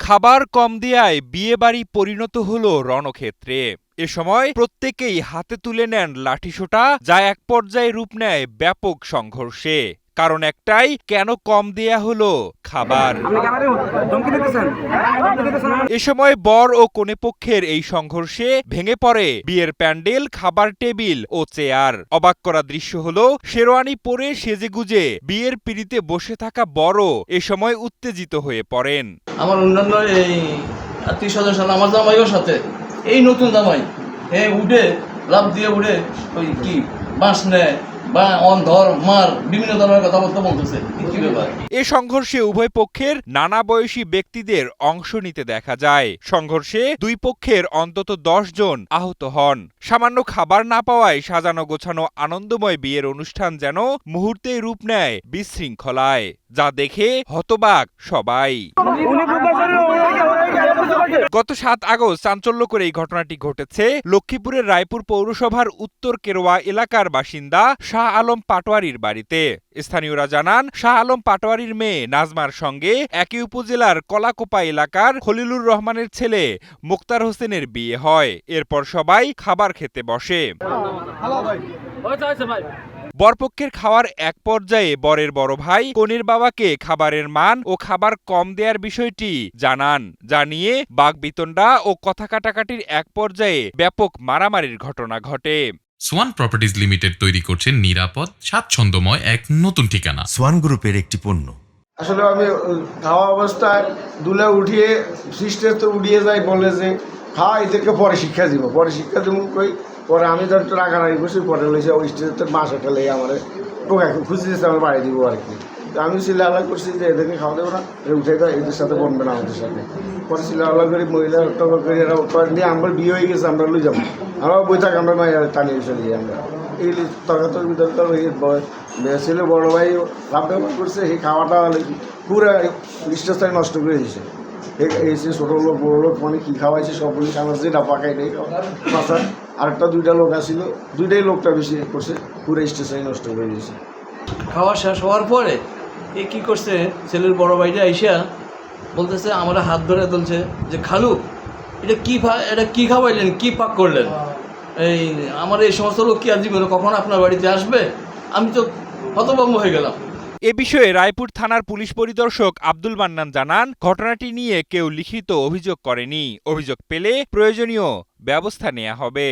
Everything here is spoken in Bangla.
খাবার কম দেয়ায় বিয়েবাড়ি পরিণত হলো রণক্ষেত্রে। এ সময় প্রত্যেকেই হাতে তুলে নেন লাঠিসোঁটা, যা এক পর্যায়ে রূপ নেয় ব্যাপক সংঘর্ষে। কারণ একটাই, কেন কম দেয়া হলো খাবার। এ সময় বর ও কনেপক্ষের এই সংঘর্ষে ভেঙে পড়ে বিয়ের প্যান্ডেল, খাবার টেবিল ও চেয়ার। অবাক করা দৃশ্য হলো, শেরওয়ানি পরে সেজেগুজে বিয়ের পিঁড়িতে বসে থাকা বরও এ সময় উত্তেজিত হয়ে পড়েন। আমার অন্যান্য এই আত্মীয় স্বজন আমার জামাইয়ের সাথে এই নতুন জামাই উঠে লাভ দিয়ে উঠে ওই কি বাঁশ নেয় বা অন্ধর মার বিভিন্ন ধরনের কথাবার্তা বলতেছে। কি ব্যাপার? এ সংঘর্ষে উভয় পক্ষের নানা বয়সী ব্যক্তিদের অংশ নিতে দেখা যায়। সংঘর্ষে দুই পক্ষের অন্তত 10 জন আহত হন। সামান্য খাবার না পাওয়ায় সাজানো গোছানো আনন্দময় বিয়ের অনুষ্ঠান যেন মুহূর্তেই রূপ নেয় বিশৃঙ্খলায়, যা দেখে হতবাক সবাই। গত 7 আগস্ট চাঞ্চল্যকর এই ঘটনাটি ঘটেছে লক্ষ্মীপুরের রায়পুর পৌরসভার উত্তর কেরোয়া এলাকার বাসিন্দা শাহ আলম পাটোয়ারির বাড়িতে। স্থানীয়রা জানান, শাহ আলম পাটোয়ারির মেয়ে নাজমার সঙ্গে একই উপজেলার কলাকোপা এলাকার খলিলুর রহমানের ছেলে মুক্তার হোসেনের বিয়ে হয়। এরপর সবাই খাবার খেতে বসে। বরপক্ষের খাওয়ার এক পর্যায়ে বরের বড় ভাই কনের বাবাকে খাবারের মান ও খাবার কম দেওয়ার বিষয়টি জানান, যা নিয়ে বাকবিতণ্ডা ও কথা কাটাকাটির এক পর্যায়ে ব্যাপক মারামারির ঘটনা ঘটে। সোয়ান প্রপার্টিজ লিমিটেড তৈরি করছে নিরাপদ, স্বাচ্ছন্দ্যময় এক নতুন ঠিকানা। সোয়ান গ্রুপের একটি পণ্য। আসলে আমি খাওয়া অবস্থায় দুলে উঠিয়ে সিস্টেম তো উঠিয়ে যাই, বলে যে খাওয়া এদেরকে পরে শিক্ষা দিব, কই পরে আমি ধর একটু রাগারাগি করছি, পরে লইছে ওই স্টেজে তো মাসাটা লেগে আমার টোকা খুঁজে দিচ্ছে, আমার বাড়ি দিব আর কি। তো আমি চিল্লা করছি যে এদেরকে খাওয়া দেবো না, উঠে তো এদের সাথে বনবে না আমাদের সাথে। পরে চিল্লা করি মহিলা টকা করি এরা দিয়ে আমার বিয়ে হয়ে গেছে, আমরা লই যাবো, আমরা বই থাক, আমরা টানিয়ে চলে যাই। আমরা এই তর্কাতর্ক বিতর্ক ছিল, বড় ভাই লাভ করছে, সেই খাওয়াটা পুরো স্টেজটাই নষ্ট করে দিয়েছে। এসে ছোটো লোক বড়ো লোক মানে কী খাওয়াইছে সবগুলি আমার যেটা পাকাই নেই পাশা, আরেকটা দুইটা লোক আসছিল, দুইটাই লোকটা বেশি করছে, পুরো স্টেজটাই নষ্ট করে দিয়েছে। খাওয়া শেষ হওয়ার পরে এ কি করছে, ছেলের বড় ভাইটা আইসা বলতেছে, আমরা হাত ধরে বলছে যে খালু এটা কি খাওয়াইলেন, কি পাক করলেন, এই আমার এই সমস্ত লোক কি আর জীবনে কখন আপনার বাড়িতে আসবে? আমি তো হতভম্ব হয়ে গেলাম। এ বিষয়ে রায়পুর থানার পুলিশ পরিদর্শক আব্দুল মান্নান জানান, ঘটনাটি নিয়ে কেউ লিখিত অভিযোগ করেনি। অভিযোগ পেলে প্রয়োজনীয় ব্যবস্থা নেওয়া হবে।